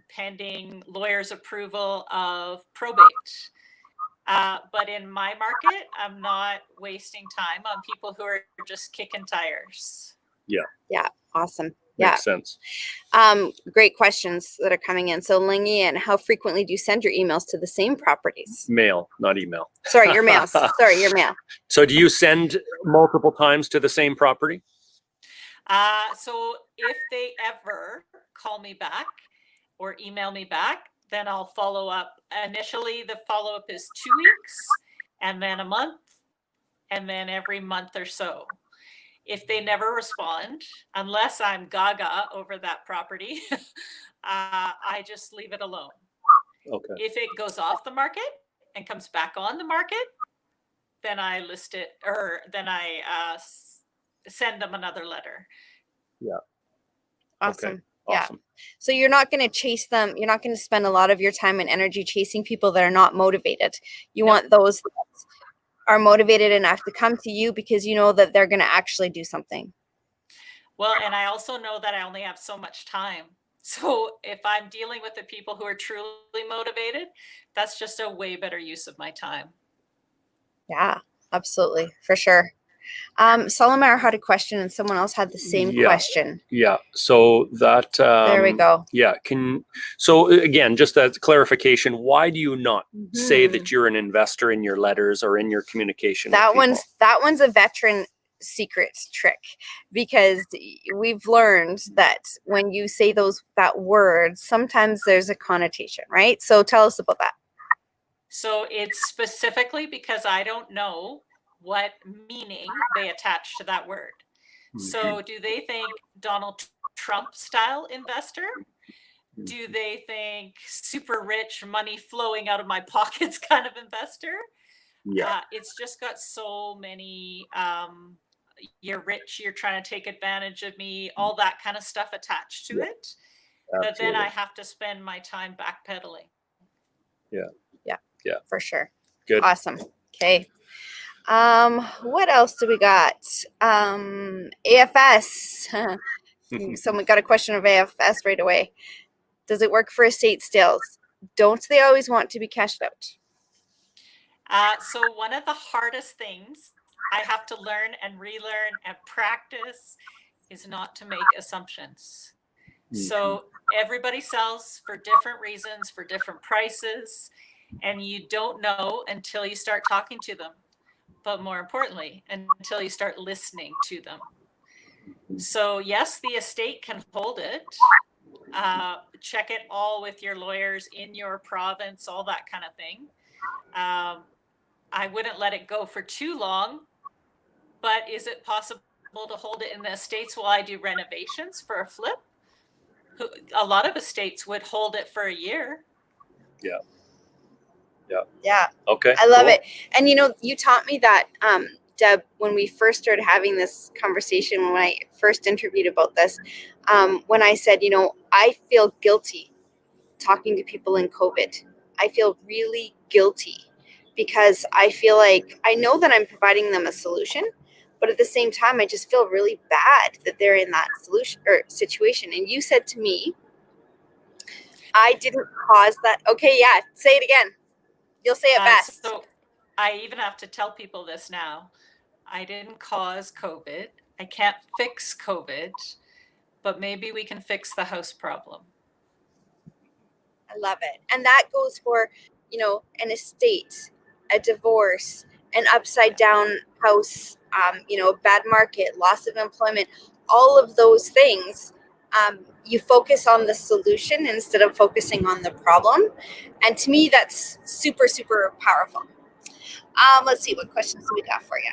pending lawyer's approval of probate. But in my market, I'm not wasting time on people who are just kicking tires. Yeah. Awesome. Makes sense. Great questions that are coming in. So Lingy, and how frequently do you send your emails to the same properties? Mail, not email. Sorry, your mail. Your mail. So do you send multiple times to the same property? So if they ever call me back or email me back, then I'll follow up. Initially, the follow-up is 2 weeks, and then a month, and then every month or so. If they never respond, unless I'm gaga over that property, I just leave it alone. Okay. If it goes off the market and comes back on the market, then I list it, or then I send them another letter. Yeah. Awesome. Okay. Yeah. Awesome. So you're not going to chase them. You're not going to spend a lot of your time and energy chasing people that are not motivated. You want those that are motivated enough to come to you because you know that they're going to actually do something. Well, and I also know that I only have so much time. So if I'm dealing with the people who are truly motivated, that's just a way better use of my time. Yeah, absolutely. For sure. Solomar had a question, and someone else had the same question. Yeah. So that there we go. Yeah. So again, just as clarification, why do you not say that you're an investor in your letters or in your communication? That one's a veteran secret trick, because we've learned that when you say that word, sometimes there's a connotation, right? So tell us about that. So it's specifically because I don't know what meaning they attach to that word. So do they think Donald Trump style investor? Do they think super rich, money flowing out of my pockets kind of investor? Yeah. It's just got so many, you're rich, you're trying to take advantage of me, all that kind of stuff attached to Yeah, it, that then absolutely. I have to spend my time backpedaling. Yeah. For sure. Good. Awesome. Okay. What else do we got? AFS. Someone got a question of AFS right away. Does it work for estate sales? Don't they always want to be cashed out? So one of the hardest things I have to learn and relearn and practice is not to make assumptions. So everybody sells for different reasons, for different prices, and you don't know until you start talking to them. But more importantly, until you start listening to them. So yes, the estate can hold it. Check it all with your lawyers in your province, all that kind of thing. I wouldn't let it go for too long, but is it possible to hold it in the estates while I do renovations for a flip? A lot of estates would hold it for a year. Yeah. Okay. I love cool. it. And you taught me that, Deb, when we first started having this conversation, when I first interviewed about this, when I said, I feel guilty talking to people in COVID. I feel really guilty because I feel like I know that I'm providing them a solution, but at the same time, I just feel really bad that they're in that solution or situation. And you said to me, I didn't cause that. Okay, yeah, say it again. You'll say it best. So I even have to tell people this now. I didn't cause COVID. I can't fix COVID, but maybe we can fix the house problem. I love it. And that goes for, an estate, a divorce, an upside down house, a bad market, loss of employment, all of those things. You focus on the solution instead of focusing on the problem. And to me, that's super, super powerful. Let's see, what questions do we got for you?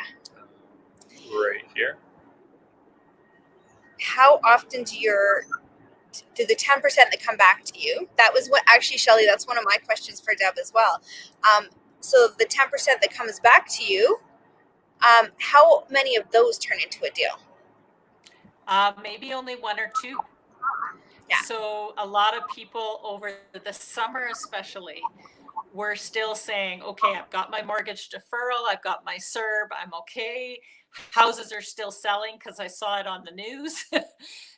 Right here. How often do the 10% that come back to you? That was what, actually, Shelley, that's one of my questions for Deb as well. So the 10% that comes back to you, how many of those turn into a deal? Maybe only one or two. Yeah. So a lot of people over the summer, especially, were still saying, okay, I've got my mortgage deferral, I've got my CERB, I'm okay. Houses are still selling because I saw it on the news.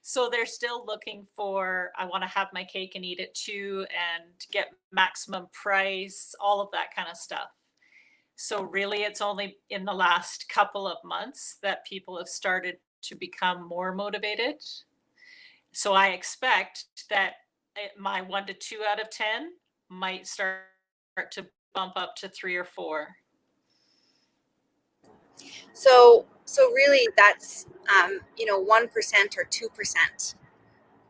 So they're still looking for, I want to have my cake and eat it too, and get maximum price, all of that kind of stuff. So really, it's only in the last couple of months that people have started to become more motivated. So I expect that my 1 to 2 out of 10 might start to bump up to 3 or 4. So really, that's 1% or 2%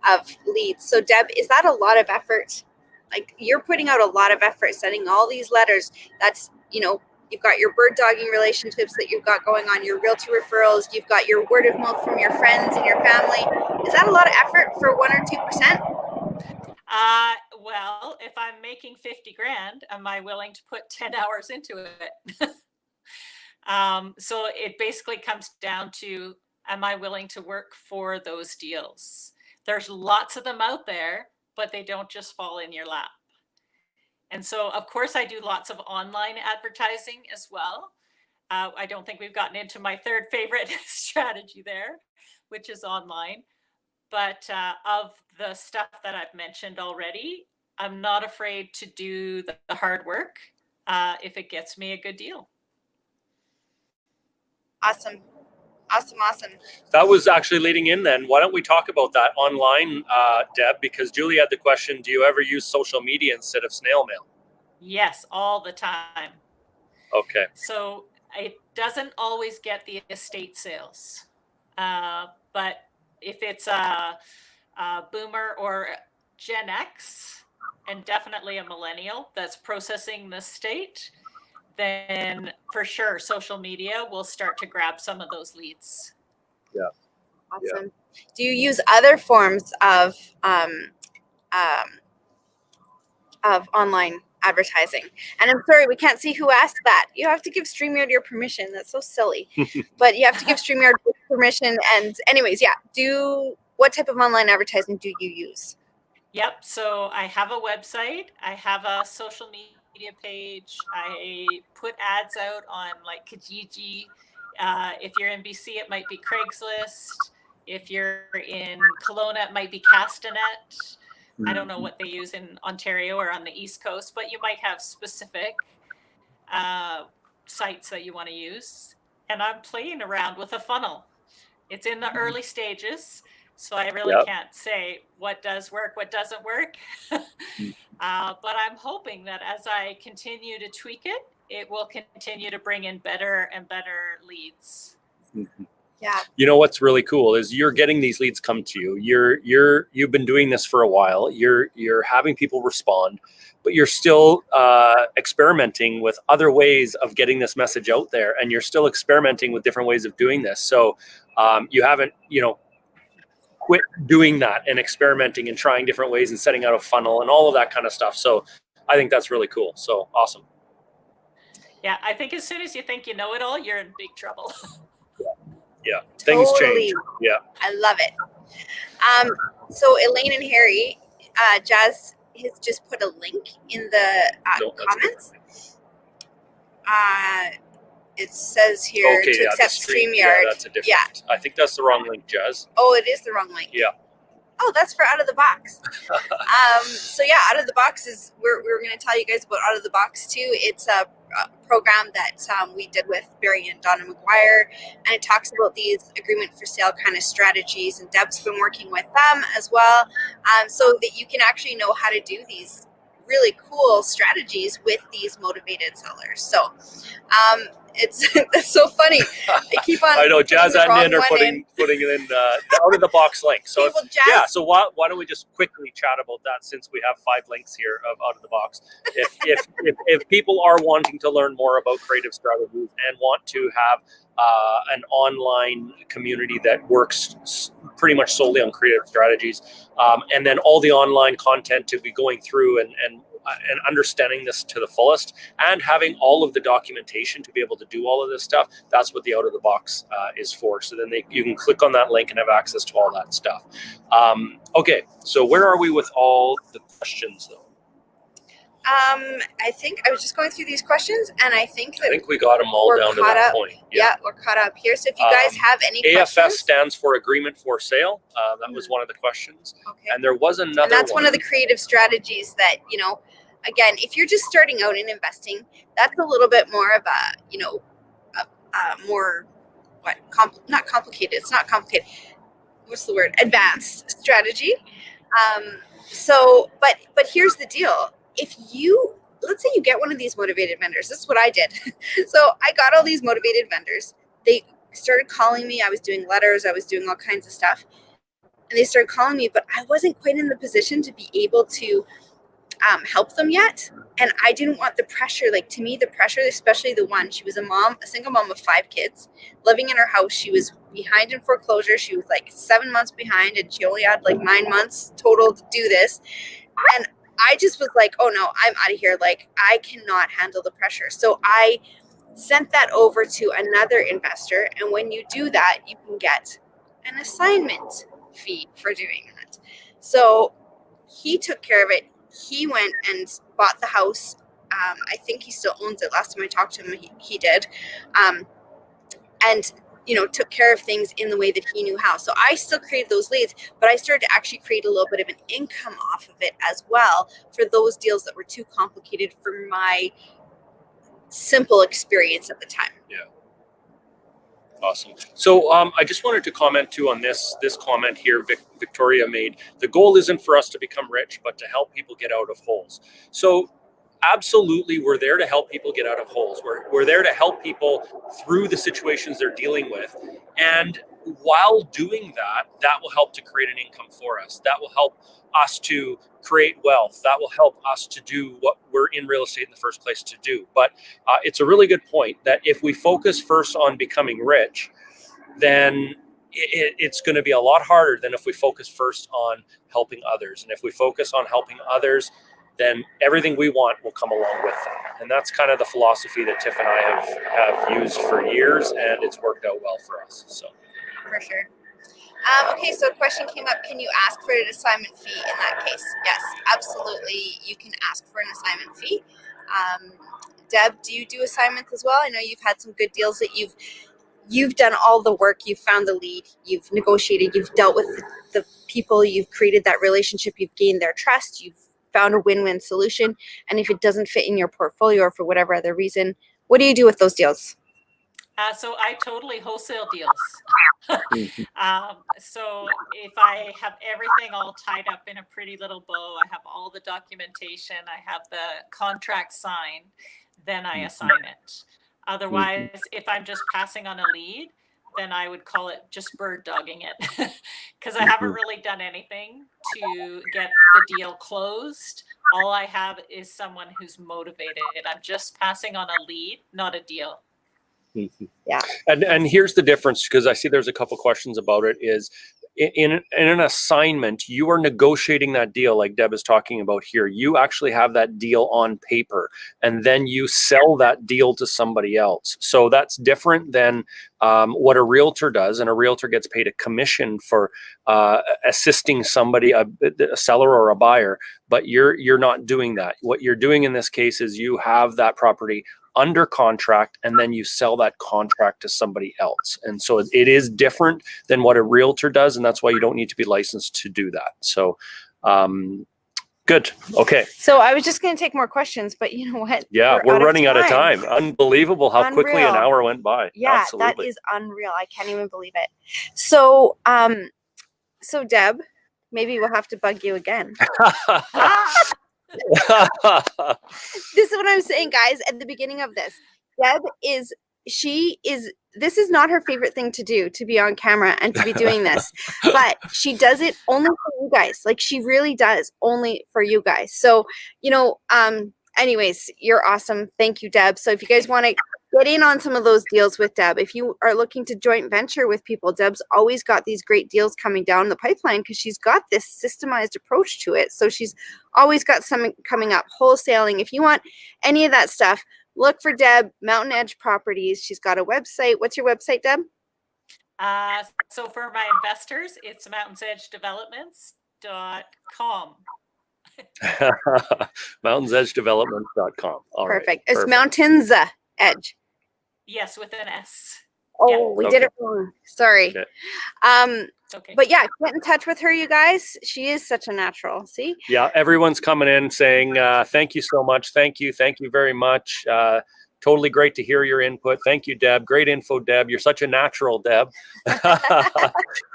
of leads. So Deb, is that a lot of effort? Like, you're putting out a lot of effort sending all these letters. That's you've got your bird dogging relationships that you've got going on, your realty referrals, you've got your word of mouth from your friends and your family. Is that a lot of effort for 1 or 2%? Well, if I'm making 50 grand, am I willing to put 10 hours into it? So it basically comes down to, am I willing to work for those deals? There's lots of them out there, but they don't just fall in your lap. And so, of course, I do lots of online advertising as well. I don't think we've gotten into my third favorite strategy there, which is online. But of the stuff that I've mentioned already, I'm not afraid to do the hard work if it gets me a good deal. Awesome. That was actually leading in then. Why don't we talk about that online, Deb? Because Julie had the question, do you ever use social media instead of snail mail? Yes, all the time. Okay. So it doesn't always get the estate sales. But if it's a boomer or Gen X, and definitely a millennial that's processing the state, then for sure social media will start to grab some of those leads. Yeah. Awesome. Do you use other forms of of online advertising. And I'm sorry, we can't see who asked that. You have to give StreamYard your permission. That's so silly. But you have to give StreamYard permission. And anyways, yeah, what type of online advertising do you use? Yep. So I have a website. I have a social media page. I put ads out on like Kijiji. If you're in BC, it might be Craigslist. If you're in Kelowna, it might be Castanet. I don't know what they use in Ontario or on the East Coast, but you might have specific sites that you want to use. And I'm playing around with a funnel. It's in the early stages, so I really can't say what does work, what doesn't work. But I'm hoping that as I continue to tweak it, it will continue to bring in better and better leads. Yeah. You know what's really cool is you're getting these leads come to you. You've been doing this for a while. You're having people respond, but you're still experimenting with other ways of getting this message out there, and you're still experimenting with different ways of doing this. So you haven't, quit doing that and experimenting and trying different ways and setting out a funnel and all of that kind of stuff. So I think that's really cool. So awesome. Yeah, I think as soon as you think you know it all, you're in big trouble. Yeah, things Totally. change. Yeah, I love it. So Elaine and Harry, Jazz has just put a link in the No, that's comments. It says here to accept StreamYard. Yeah, that's a different. I think that's the wrong link, Jazz. Oh, it is the wrong link. Yeah. Oh, that's for Out of the Box. So yeah, Out of the Box is we're going to tell you guys about Out of the Box too. It's a program that we did with Barry and Donna McGuire, and it talks about these agreement for sale kind of strategies. And Deb's been working with them as well, so that you can actually know how to do these really cool strategies with these motivated sellers. So it's so funny. I keep on. I know Jazz and Nan are putting it in the out of the box link. So Okay, well, Jazz, so why don't we just quickly chat about that, since we have 5 links here of out of the box. If people are wanting to learn more about creative strategies and want to have an online community that works pretty much solely on creative strategies, and then all the online content to be going through and understanding this to the fullest, and having all of the documentation to be able to do all of this stuff, that's what the out of the box is for. So then you can click on that link and have access to all that stuff. Okay, so where are we with all the questions though? I think I was just going through these questions, and I think we got them all down to that point. Yeah, we're caught up here. So if you guys have any AFS questions, stands for Agreement for Sale. That was one of the questions. Okay. And there was another and that's one of the creative strategies that, again, if you're just starting out in investing, that's a little bit more of a more not complicated. It's not complicated. What's the word? Advanced strategy. But here's the deal. If let's say you get one of these motivated vendors, this is what I did. So I got all these motivated vendors. They started calling me. I was doing letters. I was doing all kinds of stuff. And they started calling me, but I wasn't quite in the position to be able to help them yet. And I didn't want the pressure. Like, to me, the pressure, especially the one, she was a single mom of 5 kids, living in her house. She was behind in foreclosure. She was like 7 months behind, and she only had like 9 months total to do this. And I just was like, oh no, I'm out of here. Like, I cannot handle the pressure. So I sent that over to another investor. And when you do that, you can get an assignment fee for doing that. So he took care of it. He went and bought the house. I think he still owns it. Last time I talked to him, he did. And took care of things in the way that he knew how. So I still created those leads, but I started to actually create a little bit of an income off of it as well for those deals that were too complicated for my simple experience at the time. Yeah. Awesome. So I just wanted to comment too on this comment here Victoria made. The goal isn't for us to become rich, but to help people get out of holes. So absolutely, we're there to help people get out of holes. We're there to help people through the situations they're dealing with. And while doing that, that will help to create an income for us. That will help us to create wealth. That will help us to do what we're in real estate in the first place to do. But it's a really good point that if we focus first on becoming rich, then it's going to be a lot harder than if we focus first on helping others. And if we focus on helping others, then everything we want will come along with that. And that's kind of the philosophy that Tiff and I have used for years, and it's worked out well for us. So For sure. Okay, so a question came up. Can you ask for an assignment fee in that case? Yes, absolutely. You can ask for an assignment fee. Deb, do you do assignments as well? I know you've had some good deals that you've done all the work. You've found the lead. You've negotiated. You've dealt with the people. You've created that relationship. You've gained their trust. You've found a win-win solution. And if it doesn't fit in your portfolio or for whatever other reason, what do you do with those deals? So I totally wholesale deals. So if I have everything all tied up in a pretty little bow, I have all the documentation, I have the contract signed, then I assign it. Otherwise, if I'm just passing on a lead, then I would call it just bird dogging it, because I haven't really done anything to get the deal closed. All I have is someone who's motivated. I'm just passing on a lead, not a deal. Yeah. And here's the difference, because I see there's a couple questions about it, is in an assignment, you are negotiating that deal like Deb is talking about here. You actually have that deal on paper, and then you sell that deal to somebody else. So that's different than what a realtor does, and a realtor gets paid a commission for assisting somebody, a seller or a buyer, but you're not doing that. What you're doing in this case is you have that property under contract, and then you sell that contract to somebody else. And so it is different than what a realtor does, and that's why you don't need to be licensed to do that. So good. Okay. So I was just going to take more questions, but you know what? Yeah, we're running out of time. Unbelievable how quickly an hour went by. Yeah, absolutely. That is unreal. I can't even believe it. So, so Deb, maybe we'll have to bug you again. This is what I'm saying, guys, at the beginning of this. Deb this is not her favorite thing to do, to be on camera and to be doing this, but she does it only for you guys. Like, she really does only for you guys. So, anyways, you're awesome. Thank you, Deb. So if you guys want to get in on some of those deals with Deb, if you are looking to joint venture with people, Deb's always got these great deals coming down the pipeline because she's got this systemized approach to it. So she's always got something coming up. Wholesaling, if you want any of that stuff, look for Deb, Mountain Edge Properties. She's got a website. What's your website, Deb? So for my investors, it's mountainsedgedevelopments.com. mountainsedgedevelopments.com. All Perfect. right, It's Mountains Edge. Yes, with an S. Oh, Yeah. we did it wrong. Sorry. Okay. Okay. But yeah, get in touch with her, you guys. She is such a natural. See? Yeah, everyone's coming in saying, thank you so much. Thank you very much. Totally great to hear your input. Thank you, Deb. Great info, Deb. You're such a natural, Deb.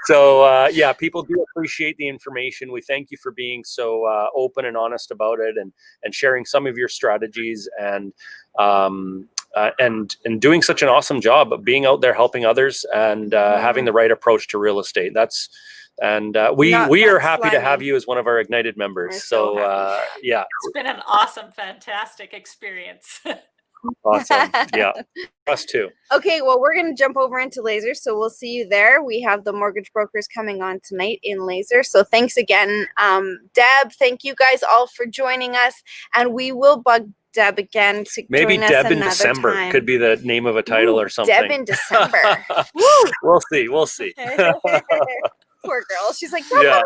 So yeah, people do appreciate the information. We thank you for being so open and honest about it, and sharing some of your strategies, and doing such an awesome job of being out there helping others, and having the right approach to real estate. We are happy to have you as one of our Ignited members. So yeah, it's been an awesome, fantastic experience. Awesome. Yeah, us too. Okay, well, we're going to jump over into Laser, so we'll see you there. We have the mortgage brokers coming on tonight in Laser. So thanks again, Deb. Thank you guys all for joining us, and we will bug Deb again to maybe join us Deb in another December time. could be the name of a title or something. Deb in December. We'll see. Poor girl. She's like, yeah.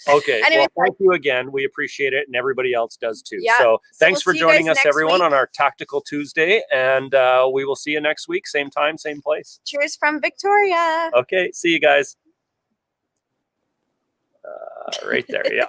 Okay. Anyway, well, thank you again. We appreciate it, and everybody else does too. Yeah. So thanks we'll for joining us, everyone, week. on our Tactical Tuesday, and we will see you next week, same time, same place. Cheers from Victoria. Okay. See you guys. Right there. Yeah.